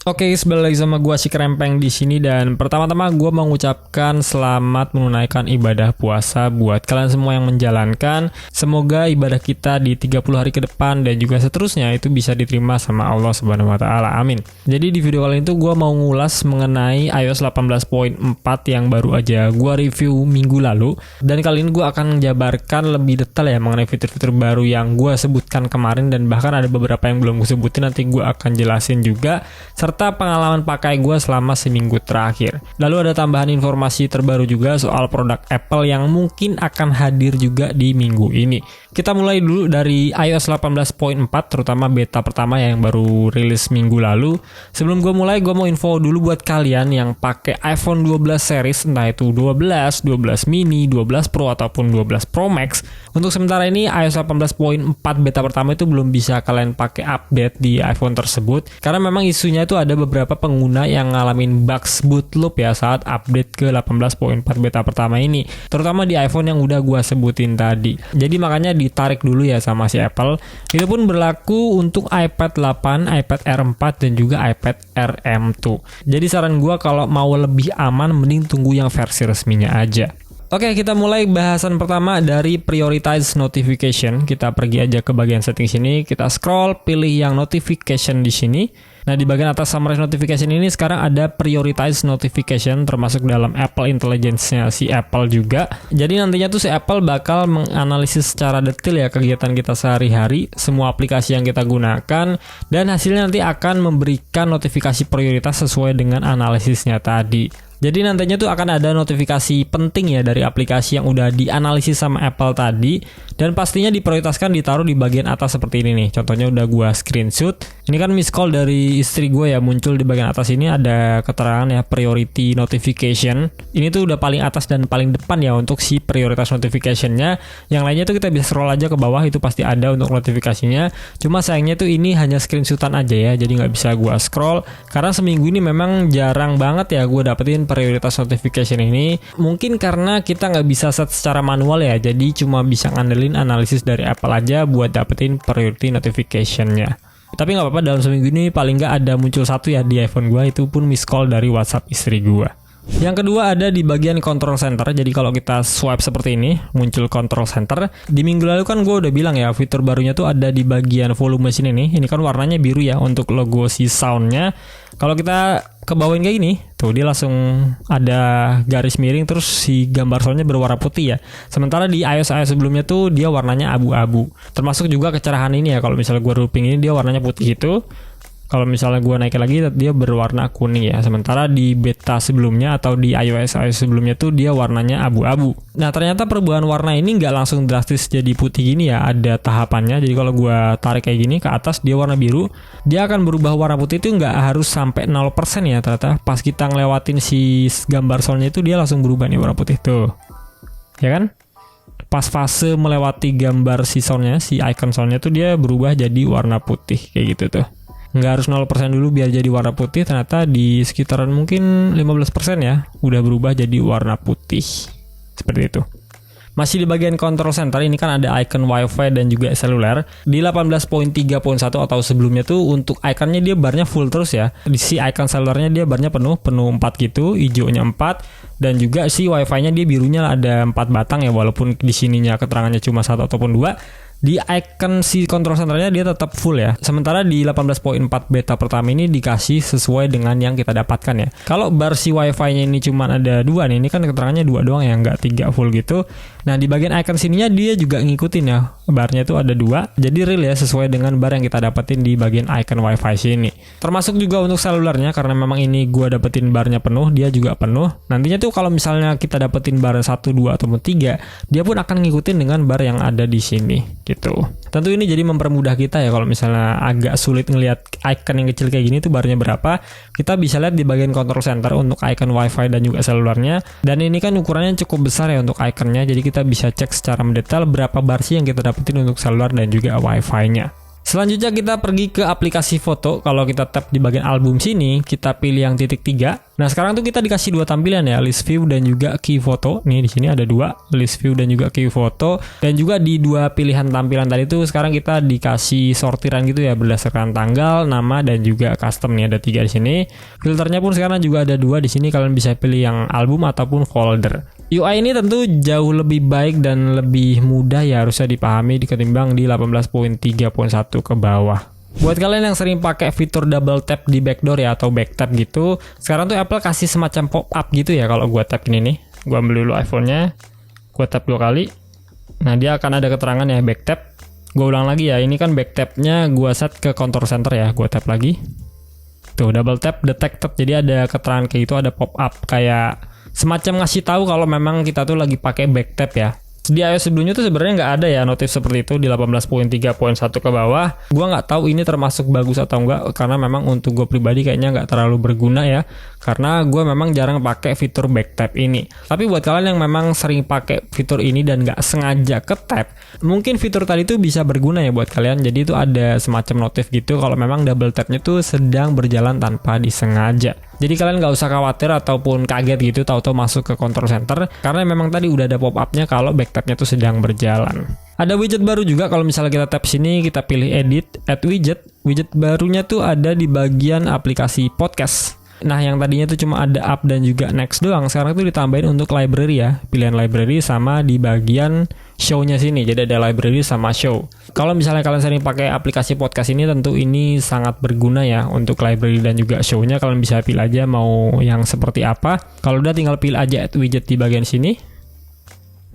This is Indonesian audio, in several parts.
Oke, kembali lagi sama gua si Krempeng di sini dan pertama-tama gua mau mengucapkan selamat menunaikan ibadah puasa buat kalian semua yang menjalankan. Semoga ibadah kita di 30 hari ke depan dan juga seterusnya itu bisa diterima sama Allah Subhanahu wa taala. Amin. Jadi di video kali ini tuh gua mau ngulas mengenai iOS 18.4 yang baru aja gua review minggu lalu dan kali ini gua akan menjabarkan lebih detail ya mengenai fitur-fitur baru yang gua sebutkan kemarin dan bahkan ada beberapa yang belum gua sebutin, nanti gua akan jelasin juga serta pengalaman pakai gue selama seminggu terakhir. Lalu ada tambahan informasi terbaru juga soal produk Apple yang mungkin akan hadir juga di minggu ini. Kita mulai dulu dari iOS 18.4, terutama beta pertama yang baru rilis minggu lalu. Sebelum gue mulai, gue mau info dulu buat kalian yang pakai iPhone 12 series, entah itu 12, 12 mini, 12 Pro ataupun 12 Pro Max. Untuk sementara ini iOS 18.4 beta pertama itu belum bisa kalian pakai update di iPhone tersebut karena memang isunya itu ada beberapa pengguna yang ngalamin bugs boot loop ya saat update ke 18.4 beta pertama ini, terutama di iPhone yang udah gua sebutin tadi. Jadi makanya ditarik dulu ya sama si Apple. Itu pun berlaku untuk iPad 8, iPad Air 4 dan juga iPad Air M2. Jadi saran gua kalau mau lebih aman mending tunggu yang versi resminya aja. Oke, kita mulai bahasan pertama dari prioritize notification. Kita pergi aja ke bagian setting sini, kita scroll, pilih yang notification di sini. Nah, di bagian atas summary notification ini sekarang ada prioritize notification termasuk dalam Apple Intelligence-nya si Apple juga. Jadi nantinya tuh si Apple bakal menganalisis secara detail ya kegiatan kita sehari-hari, semua aplikasi yang kita gunakan, dan hasilnya nanti akan memberikan notifikasi prioritas sesuai dengan analisisnya tadi. Jadi nantinya tuh akan ada notifikasi penting ya dari aplikasi yang udah dianalisis sama Apple tadi, dan pastinya diprioritaskan ditaruh di bagian atas seperti ini nih. Contohnya udah gua screenshot. Ini kan miss call dari istri gue ya, muncul di bagian atas ini ada keterangan ya priority notification. Ini tuh udah paling atas dan paling depan ya untuk si prioritas notification-nya. Yang lainnya tuh kita bisa scroll aja ke bawah, itu pasti ada untuk notifikasinya. Cuma sayangnya tuh ini hanya screenshotan aja ya, jadi nggak bisa gua scroll karena seminggu ini memang jarang banget ya gua dapetin prioritas notification ini. Mungkin karena kita nggak bisa set secara manual ya, jadi cuma bisa ngandelin analisis dari Apple aja buat dapetin priority notification-nya. Tapi nggak apa-apa, dalam seminggu ini paling nggak ada muncul satu ya di iPhone gua, itu pun miss call dari WhatsApp istri gua. Yang kedua ada di bagian control center. Jadi kalau kita swipe seperti ini, muncul control center. Di minggu lalu kan gue udah bilang ya, fitur barunya tuh ada di bagian volume sini nih. Ini kan warnanya biru ya untuk logo si soundnya. Kalau kita kebawain kayak gini, tuh dia langsung ada garis miring terus si gambar soundnya berwarna putih ya. Sementara di iOS sebelumnya tuh dia warnanya abu-abu. Termasuk juga kecerahan ini ya, kalau misalnya gue looping ini dia warnanya putih itu. Kalau misalnya gue naikin lagi dia berwarna kuning ya. Sementara di beta sebelumnya atau di iOS sebelumnya tuh dia warnanya abu-abu. Nah ternyata perubahan warna ini nggak langsung drastis jadi putih gini ya. Ada tahapannya. Jadi kalau gue tarik kayak gini ke atas dia warna biru. Dia akan berubah warna putih itu nggak harus sampai 0% ya ternyata. Pas kita ngelewatin si gambar soundnya itu dia langsung berubah nih warna putih tuh. Ya kan? Pas fase melewati gambar si soundnya, si icon soundnya tuh dia berubah jadi warna putih kayak gitu tuh. Nggak harus 0% dulu biar jadi warna putih, ternyata di sekitaran mungkin 15% ya udah berubah jadi warna putih seperti itu. Masih di bagian control center ini kan ada icon wifi dan juga seluler. Di 18.3.1 atau sebelumnya tuh untuk ikonnya dia barnya full terus ya. Di si icon selulernya dia barnya penuh 4 gitu, hijaunya 4, dan juga si wifi-nya dia birunya ada 4 batang ya, walaupun di sininya keterangannya cuma 1 ataupun 2. Di icon si control centernya dia tetap full ya. Sementara di 18.4 beta pertama ini dikasih sesuai dengan yang kita dapatkan ya. Kalau bar si wifi-nya ini cuma ada 2 nih, ini kan keterangannya 2 doang ya, nggak 3 full gitu. Nah di bagian icon sininya dia juga ngikutin ya, barnya itu ada 2. Jadi real ya, sesuai dengan bar yang kita dapetin di bagian icon wifi sini. Termasuk juga untuk selulernya, karena memang ini gua dapetin barnya penuh, dia juga penuh. Nantinya tuh kalau misalnya kita dapetin bar 1, 2 ataupun 3, dia pun akan ngikutin dengan bar yang ada di sini gitu. Tentu ini jadi mempermudah kita ya, kalau misalnya agak sulit ngelihat icon yang kecil kayak gini tuh barnya berapa, kita bisa lihat di bagian control center untuk icon wifi dan juga selulernya. Dan ini kan ukurannya cukup besar ya untuk iconnya, jadi kita bisa cek secara mendetail berapa bar sih yang kita dapetin untuk seluler dan juga wifi-nya. Selanjutnya kita pergi ke aplikasi foto. Kalau kita tap di bagian album sini, kita pilih yang titik 3. Nah, sekarang tuh kita dikasih dua tampilan ya, list view dan juga key foto. Nih di sini ada dua, list view dan juga key foto. Dan juga di dua pilihan tampilan tadi tuh sekarang kita dikasih sortiran gitu ya, berdasarkan tanggal, nama dan juga custom. Nih ada 3 di sini. Filternya pun sekarang juga ada 2 di sini. Kalian bisa pilih yang album ataupun folder. UI ini tentu jauh lebih baik dan lebih mudah ya, harusnya dipahami ketimbang di 18.3.1 ke bawah. Buat kalian yang sering pakai fitur double tap di backdoor ya atau back tap gitu, sekarang tuh Apple kasih semacam pop up gitu ya. Kalau gua tap ini nih, gua ambil dulu iPhone-nya, gua tap 2 kali. Nah, dia akan ada keterangan ya back tap. Gua ulang lagi ya, ini kan back tap-nya gua set ke control center ya, gua tap lagi. Tuh, double tap detected. Jadi ada keterangan kayak gitu, ada pop up kayak semacam ngasih tahu kalau memang kita tuh lagi pakai back tap ya. Di iOS sebelumnya tuh sebenarnya nggak ada ya notif seperti itu di 18.3.1 ke bawah. Gua nggak tahu ini termasuk bagus atau enggak, karena memang untuk gue pribadi kayaknya nggak terlalu berguna ya, karena gue memang jarang pakai fitur back tap ini. Tapi buat kalian yang memang sering pakai fitur ini dan nggak sengaja ke tap, mungkin fitur tadi tuh bisa berguna ya buat kalian. Jadi itu ada semacam notif gitu kalau memang double tapnya tuh sedang berjalan tanpa disengaja. Jadi kalian nggak usah khawatir ataupun kaget gitu tahu-tahu masuk ke control center, karena memang tadi udah ada pop-up-nya kalau back tap-nya tuh sedang berjalan. Ada widget baru juga. Kalau misalnya kita tap sini, kita pilih edit, add widget. Widget barunya tuh ada di bagian aplikasi podcast. Nah, yang tadinya tuh cuma ada up dan juga next doang, sekarang tuh ditambahin untuk library ya. Pilihan library sama di bagian show-nya sini. Jadi ada library sama show. Kalau misalnya kalian sering pakai aplikasi podcast ini, tentu ini sangat berguna ya untuk library dan juga show-nya. Kalian bisa pilih aja mau yang seperti apa. Kalau udah tinggal pilih aja add widget di bagian sini.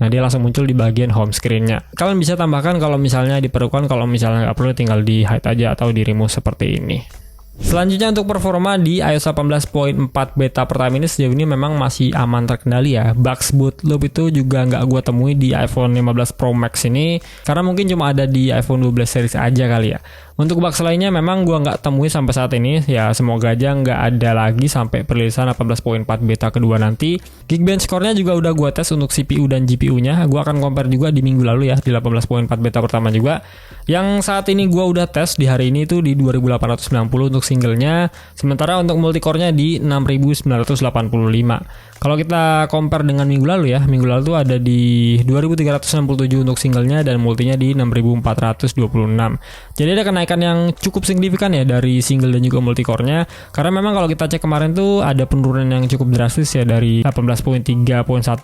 Nah, dia langsung muncul di bagian home screen-nya. Kalian bisa tambahkan kalau misalnya diperlukan, kalau misalnya nggak perlu tinggal di hide aja atau di remove seperti ini. Selanjutnya untuk performa di iOS 18.4 beta pertama ini sejauh ini memang masih aman terkendali ya. Bugs boot loop itu juga nggak gue temui di iPhone 15 Pro Max ini, karena mungkin cuma ada di iPhone 12 series aja kali ya. Untuk bugs lainnya memang gue nggak temui sampai saat ini, ya semoga aja nggak ada lagi sampai perilisan 18.4 beta kedua nanti. Geekbench score-nya juga udah gue tes untuk CPU dan GPU-nya. Gue akan compare juga di minggu lalu ya, di 18.4 beta pertama juga. Yang saat ini gue udah tes di hari ini tuh di 2890 untuk singlenya, sementara untuk multicore-nya di 6985. Kalau kita compare dengan minggu lalu ya, minggu lalu tuh ada di 2367 untuk singlenya dan multinya di 6426. Jadi ada kenaikan yang cukup signifikan ya dari single dan juga multicore-nya, karena memang kalau kita cek kemarin tuh ada penurunan yang cukup drastis ya dari 18.3.1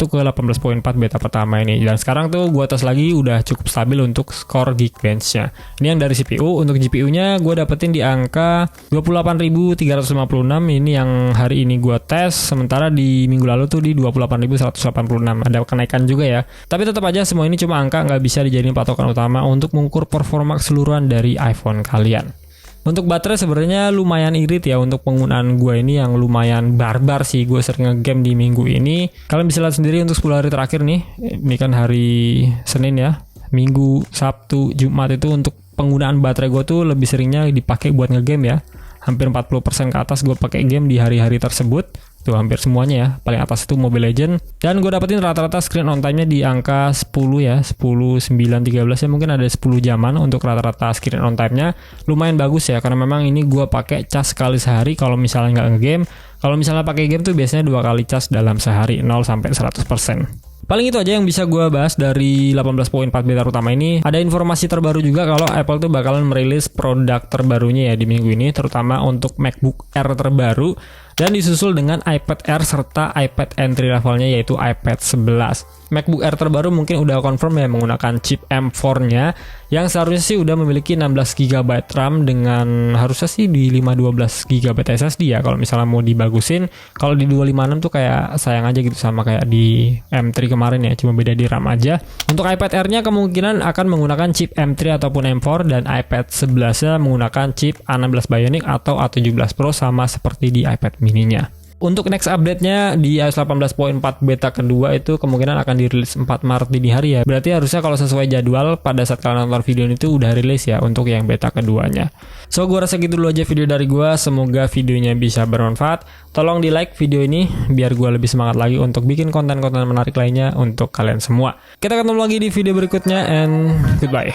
ke 18.4 beta pertama ini. Dan sekarang tuh gua tes lagi udah cukup stabil untuk skor Geekbench-nya. Ini yang dari CPU. Untuk GPU-nya gua dapetin di angka 28.356. Ini yang hari ini gua tes, sementara di minggu lalu tuh di 28.186. Ada kenaikan juga ya. Tapi tetap aja semua ini cuma angka, nggak bisa dijadiin patokan utama untuk mengukur performa keseluruhan dari iPhone kalian. Untuk baterai sebenarnya lumayan irit ya untuk penggunaan gue ini yang lumayan barbar sih. Gue sering nge-game di minggu ini. Kalian bisa lihat sendiri untuk 10 hari terakhir nih. Ini kan hari Senin ya. Minggu, Sabtu, Jumat itu untuk penggunaan baterai gue tuh lebih seringnya dipakai buat nge-game ya. Hampir 40% ke atas gue pakai game di hari-hari tersebut. Tuh hampir semuanya ya. Paling atas itu Mobile Legends. Dan gue dapetin rata-rata screen on time-nya di angka 10 ya. 10, 9, 13 ya. Mungkin ada 10 jaman untuk rata-rata screen on time-nya. Lumayan bagus ya. Karena memang ini gue pakai cas sekali sehari kalau misalnya nggak nge-game. Kalau misalnya pakai game tuh biasanya 2 kali cas dalam sehari. 0 sampai 100%. Paling itu aja yang bisa gue bahas dari 18.4 beta utama ini. Ada informasi terbaru juga kalau Apple tuh bakalan merilis produk terbarunya ya di minggu ini, terutama untuk MacBook Air terbaru dan disusul dengan iPad Air serta iPad entry levelnya yaitu iPad 11. MacBook Air terbaru mungkin udah confirm ya menggunakan chip M4-nya yang seharusnya sih udah memiliki 16GB RAM dengan harusnya sih di 512GB SSD ya kalau misalnya mau dibagusin. Kalau di 256 tuh kayak sayang aja gitu sama kayak di M3 kemarin ya, cuma beda di RAM aja. Untuk iPad Air-nya kemungkinan akan menggunakan chip M3 ataupun M4 dan iPad 11-nya menggunakan chip A16 Bionic atau A17 Pro sama seperti di iPad mini-nya. Untuk next update-nya di iOS 18.4 beta kedua itu kemungkinan akan dirilis 4 Maret dini hari ya. Berarti harusnya kalau sesuai jadwal pada saat kalian nonton video ini tuh udah rilis ya untuk yang beta keduanya. So, gue rasa gitu dulu aja video dari gue. Semoga videonya bisa bermanfaat. Tolong di like video ini biar gue lebih semangat lagi untuk bikin konten-konten menarik lainnya untuk kalian semua. Kita ketemu lagi di video berikutnya and goodbye.